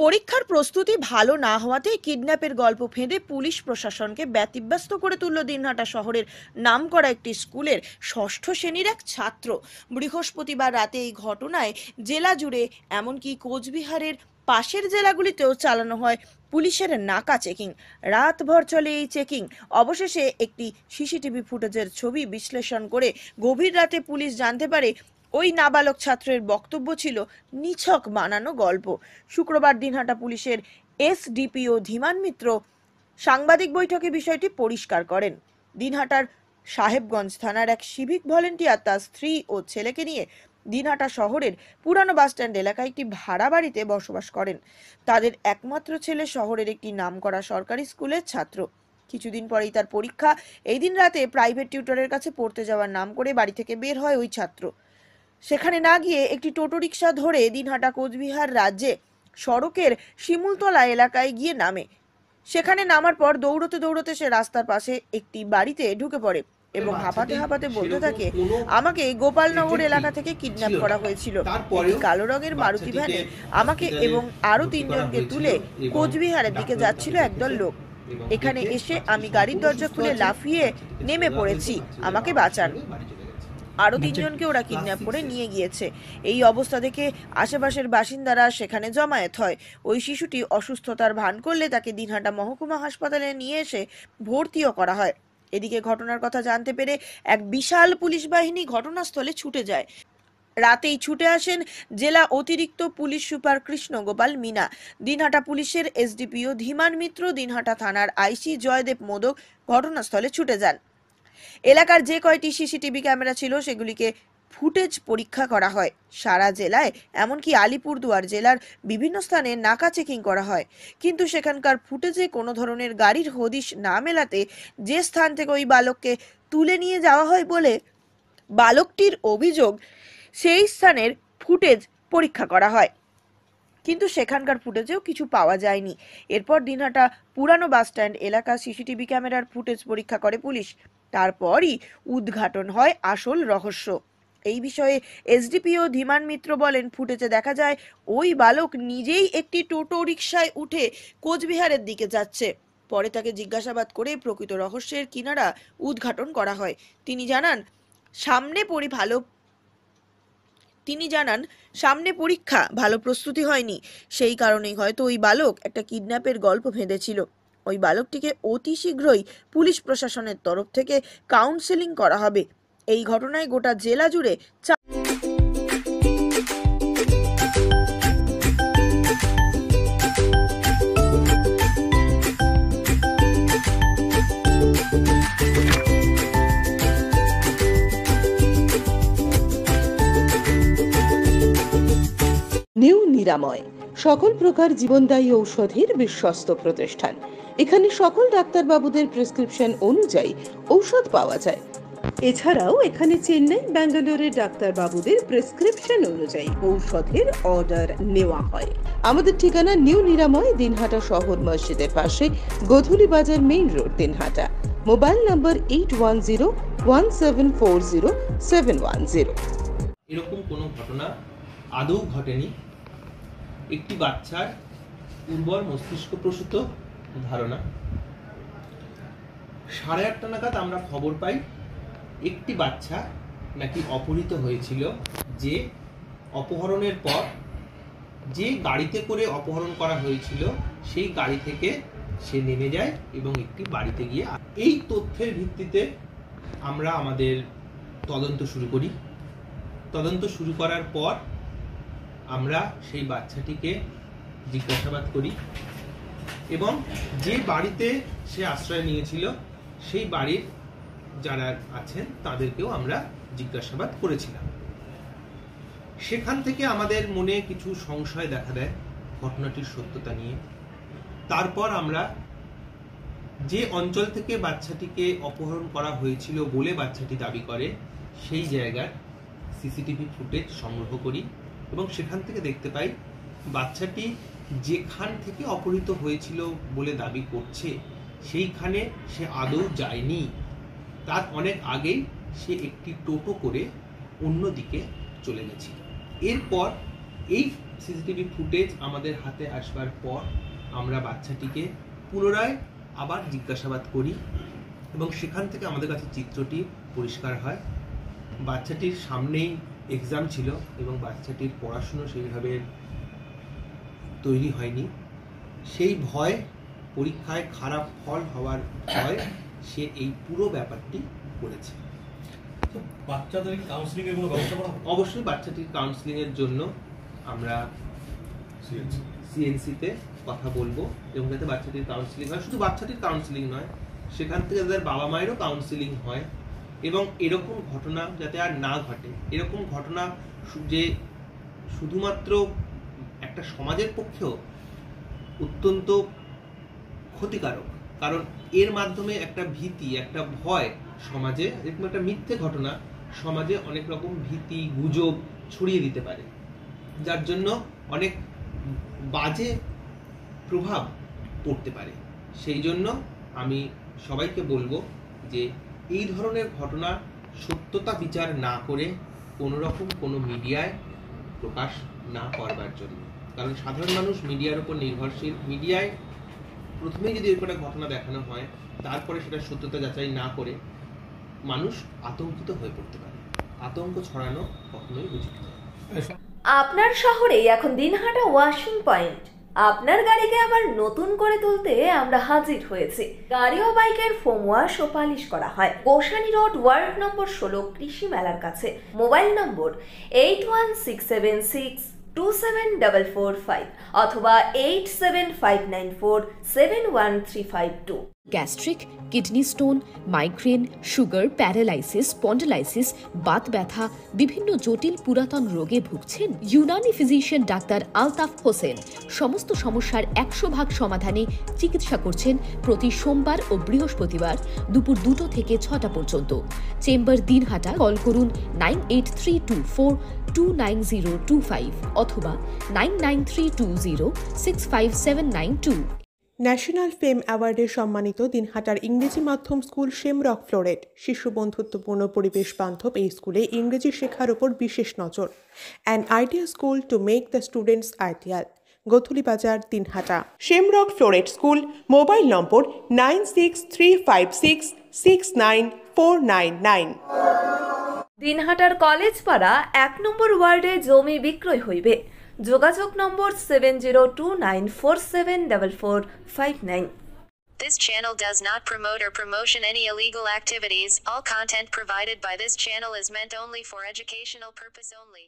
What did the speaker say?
পরীক্ষার প্রস্তুতি ভালো না হওয়াতেই কিডন্যাপের গল্প ফেঁদে পুলিশ প্রশাসনকে ব্যতিব্যস্ত করে তুলল দিনহাটা শহরের নামকরা একটি স্কুলের ষষ্ঠ শ্রেণীর এক ছাত্র। বৃহস্পতিবার রাতে এই ঘটনায় জেলা জুড়ে এমনকি কোচবিহারের পাশের জেলাগুলিতেও চালানো হয় পুলিশের নাকা চেকিং। রাতভর চলে এই চেকিং। অবশেষে একটি সিসিটিভি ফুটেজের ছবি বিশ্লেষণ করে গভীর রাতে পুলিশ জানতে পারে ওই নাবালক ছাত্রের বক্তব্য ছিল নিছক বানানো গল্প। শুক্রবার দিনহাটা পুলিশের এসডিপিও ধীমান মিত্র সাংবাদিক বৈঠকে বিষয়টি পরিষ্কার করেন। দিনহাটার সাহেবগঞ্জ থানার এক সিভিক ভলেন্টিয়ার তার স্ত্রী ও ছেলেকে নিয়ে দিনহাটা শহরের পুরানো বাসস্ট্যান্ড এলাকায় একটি ভাড়া বাড়িতে বসবাস করেন। তাদের একমাত্র ছেলে শহরের একটি নামকরা সরকারি স্কুলের ছাত্র। কিছুদিন পরেই তার পরীক্ষা। এই দিন রাতে প্রাইভেট টিউটরের কাছে পড়তে যাওয়ার নাম করে বাড়ি থেকে বের হয় ওই ছাত্র। সেখানে না গিয়ে একটি টোটো রিক্সা ধরে দিনহাটা কোচবিহার রাজ্যে সড়কের শিমুলতলা এলাকায় গিয়ে নামে। সেখানে নামার পর দৌড়তে দৌড়তে সে রাস্তার পাশে একটি বাড়িতে ঢুকে পড়ে এবং হাঁপাতে হাঁপাতে বলতে থাকে, আমাকে গোপালনগর এলাকা থেকে কিডন্যাপ করা হয়েছিল। একটি কালো রঙের মারুতি ভ্যানে আমাকে এবং আরো 3 জনকে তুলে কোচবিহারের দিকে যাচ্ছিল একদল লোক। এখানে এসে আমি গাড়ির দরজা খুলে লাফিয়ে নেমে পড়েছি, আমাকে বাঁচান। আরো 3 জনকে ওরা কিডন্যাপ করে নিয়ে গিয়েছে। এই অবস্থা দেখে আশেপাশের বাসিন্দারা সেখানে জমায়েত হয়। ওই শিশুটি অসুস্থতার ভান করলে তাকে দিনহাটা মহকুমা হাসপাতালে নিয়ে এসে ভর্তিও করা হয়। এদিকে ঘটনার কথা জানতে পেরে এক বিশাল পুলিশ বাহিনী ঘটনাস্থলে ছুটে যায়। রাতেই ছুটে আসেন জেলা অতিরিক্ত পুলিশ সুপার কৃষ্ণ গোপাল মিনা, দিনহাটা পুলিশের এসডিপিও ধীমান মিত্র, দিনহাটা থানার আইসি জয়দেব মোদক ঘটনাস্থলে ছুটে যান। এলাকার যে কয়টি সিসিটিভি ক্যামেরা ছিল সেগুলিকে ফুটেজ পরীক্ষা করা হয়। সারা জেলায় এমনকি আলিপুরদুয়ার জেলার বিভিন্ন স্থানে নাকা চেকিং করা হয়, কিন্তু সেখানকার ফুটেজে কোনো ধরনের গাড়ির হদিশ না মেলাতে যে স্থান থেকে ওই বালককে তুলে নিয়ে যাওয়া হয় বলে বালকটির অভিযোগ, সেই স্থানের ফুটেজ পরীক্ষা করা হয়, কিন্তু সেখানকার ফুটেজেও কিছু পাওয়া যায়নি। এরপর দিনহাটা পুরানো বাসস্ট্যান্ড এলাকা সিসিটিভি ক্যামেরার ফুটেজ পরীক্ষা করে পুলিশ। তারপরই উদ্ঘাটন হয় আসল রহস্য। এই বিষয়ে এসডিপিও ধীমান মিত্র বলেন, ফুটেজে দেখা যায় ওই বালক নিজেই একটি টোটো রিকশায় উঠে কোচবিহারের দিকে যাচ্ছে। পরে তাকে জিজ্ঞাসাবাদ করে প্রকৃত রহস্যের কিনারা উদ্ঘাটন করা হয়। তিনি জানান সামনে পরীক্ষা, ভালো প্রস্তুতি হয়নি, সেই কারণেই হয়তো ওই বালক একটা কিডন্যাপের গল্প ফেঁদেছিল। ওই বালকটিকে অতি শীঘ্রই পুলিশ প্রশাসনের তরফ থেকে কাউন্সেলিং করা হবে। এই ঘটনায় গোটা জেলা জুড়ে নিউ নিরাময় সকল প্রকার জীবনদায়ী ঔষধের বিশ্বস্ত প্রতিষ্ঠান। এখানে সকল ডাক্তারবাবুদের প্রেসক্রিপশন অনুযায়ী ঔষধ পাওয়া যায়। এছাড়াও এখানে চেন্নাই, ব্যাঙ্গালোরের ডাক্তারবাবুদের প্রেসক্রিপশন অনুযায়ী ঔষধের অর্ডার নেওয়া হয়। আমাদের ঠিকানা নিউ নিরাময়, দিনহাটা শহর মসজিদের পাশে, গোধূলি বাজার, মেইন রোড, দিনহাটা। মোবাইল নম্বর 8101740710। এরকম কোনো ঘটনা আদৌ ঘটেনি। একটি বাচ্চার উর্বর মস্তিষ্ক প্রসূত ধারণা। 8:30 নাগাদ আমরা খবর পাই একটি বাচ্চা নাকি অপহৃত হয়েছিল, যে অপহরণের পর যে গাড়িতে করে অপহরণ করা হয়েছিল সেই গাড়ি থেকে সে নেমে যায় এবং একটি বাড়িতে গিয়ে, এই তথ্যের ভিত্তিতে আমরা আমাদের তদন্ত শুরু করি। তদন্ত শুরু করার পর আমরা সেই বাচ্চাটিকে জিজ্ঞাসাবাদ করি এবং যে বাড়িতে সে আশ্রয় নিয়েছিল সেই বাড়ির যারা আছেন তাদেরকেও আমরা জিজ্ঞাসাবাদ করেছিলাম। সেখান থেকে আমাদের মনে কিছু সংশয় দেখা দেয় ঘটনাটির সত্যতা নিয়ে। তারপর আমরা যে অঞ্চল থেকে বাচ্চাটিকে অপহরণ করা হয়েছিল বলে বাচ্চাটি দাবি করে সেই জায়গার সিসিটিভি ফুটেজ সংগ্রহ করি এবং সেখান থেকে দেখতে পাই বাচ্চাটি যেখান থেকে অপহৃত হয়েছিল বলে দাবি করছে সেইখানে সে আদৌ যায়নি। তার অনেক আগেই সে একটি টোটো করে অন্যদিকে চলে গেছিল। এরপর এই সিসিটিভি ফুটেজ আমাদের হাতে আসবার পর আমরা বাচ্চাটিকে পুনরায় আবার জিজ্ঞাসাবাদ করি এবং সেখান থেকে আমাদের কাছে চিত্রটি পরিষ্কার হয়। বাচ্চাটির সামনেই এক্সাম ছিল এবং বাচ্চাটির পড়াশুনো সেইভাবে তৈরি হয়নি। সেই ভয়, পরীক্ষায় খারাপ ফল হওয়ার ভয়, সে এই পুরো ব্যাপারটি করেছে। বাচ্চাদের কাউন্সিলিং এর কোনো ব্যবস্থা করা হবে? অবশ্যই বাচ্চাটির কাউন্সিলিং এর জন্য আমরা সিএনসিতে কথা বলবো এবং যাতে বাচ্চাটির কাউন্সিলিং হয়। শুধু বাচ্চাটির কাউন্সিলিং নয়, সেখান থেকে যাদের বাবা মায়েরও কাউন্সিলিং হয় এবং এরকম ঘটনা যাতে আর না ঘটে। এরকম ঘটনা যে শুধুমাত্র একটা সমাজের পক্ষেও অত্যন্ত ক্ষতিকারক, কারণ এর মাধ্যমে একটা ভীতি, একটা ভয় সমাজে, এরকম একটা মিথ্যে ঘটনা সমাজে অনেক রকম ভীতি, গুজব ছড়িয়ে দিতে পারে, যার জন্য অনেক বাজে প্রভাব পড়তে পারে। সেই জন্য আমি সবাইকে বলবো যে এই ধরনের ঘটনা সত্যতা বিচার না করে কোনো রকম কোনো মিডিয়ায় প্রকাশ না করবার জন্য, কারণ সাধারণ মানুষ মিডিয়ার উপর নির্ভরশীল। মিডিয়ায় প্রথমেই যদি এরকম একটা ঘটনা দেখানো হয়, তারপরে সেটা সত্যতা যাচাই না করে মানুষ আতঙ্কিত হয়ে পড়তে পারে। আতঙ্ক ছড়ানো কখনোই উচিত নয়। আপনার শহরেই এখন দিনহাটা ওয়াশিং পয়েন্ট। আপনার গাড়িকে আবার নতুন করে তুলতে আমরা হাজির হয়েছি। গাড়ি ও বাইকের ফোম ওয়াশ ও পালিশ করা হয় গোসানি রোড, ওয়ার্ড নম্বর 16, কৃষি মেলার কাছে। মোবাইল নম্বর 8167627445 অথবা 8759471352। Gastric, kidney stone, migraine, sugar, paralysis, spondylosis, Baat ব্যথা, বিভিন্ন জটিল পুরাতন রোগে ভুগছেন? ইউনানি ফিজিশিয়ান ডাক্তার আলতাফ হোসেন সমস্ত সমস্যার 100% সমাধানে চিকিৎসা করছেন প্রতি সোমবার ও বৃহস্পতিবার দুপুর 2টো থেকে 6টা পর্যন্ত। চেম্বার দিনহাটা। কল করুন 9832429025 অথবা 9932065792। ন্যাশনাল ফেম অ্যাওয়ার্ডে সম্মানিত দিনহাটার ইংরেজি মাধ্যম স্কুল শেমরক ফ্লোরেট। শিশু বন্ধুত্বপূর্ণ পরিবেশ বান্ধব এই স্কুলে ইংরেজি শেখার উপর বিশেষ নজর। An idea school to make the students ideal. Godhuli Bazar, Dinhata. Shamrock Floret school. Mobile number 9635669499। দিনহাটার কলেজ পাড়া 1 নম্বর ওয়ার্ডে জমি বিক্রয় হইবে। যোগাযোগ নম্বর 7029474459। This channel does not promote or promotion any illegal activities. All content provided by this channel is meant only for educational purpose only.